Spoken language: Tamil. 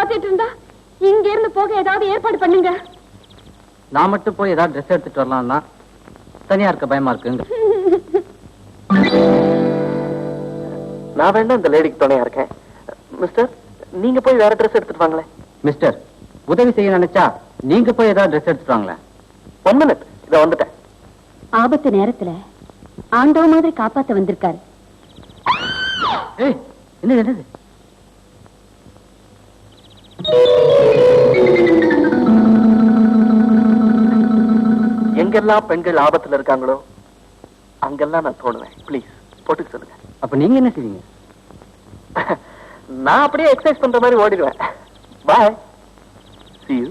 காப்பாத்திட்டு இருந்தா இங்க இருந்து போக ஏதாவது ஏற்பாடு பண்ணுங்க. நான் மட்டும் போய் ஏதாவது ட்ரெஸ் எடுத்துட்டு வரலாம்னா தனியா இருக்க பயமா இருக்குங்க. நான் வேணா இந்த லேடிக்கு துணையா இருக்கேன். மிஸ்டர், நீங்க போய் வேற ட்ரெஸ் எடுத்துட்டு வாங்களேன். மிஸ்டர், உதவி செய்ய நினைச்சா நீங்க போய் ஏதாவது ட்ரெஸ் எடுத்துட்டு வாங்களேன். 1 minute, இத வந்துட்டேன். ஆபத்து நேரத்துல ஆண்டவ மாதிரி காப்பாத்த வந்திருக்காரு. ஏய், என்னது? எங்கெல்லாம் பெண்கள் ஆபத்துல இருக்காங்களோ அங்கெல்லாம் நான் தோணுவேன். ப்ளீஸ் போட்டுக்க சொல்லுங்க. அப்ப நீங்க என்ன செய்வீங்க? நான் அப்படியே எக்ஸசைஸ் பண்ற மாதிரி ஓடிடுவேன். பாய். See you.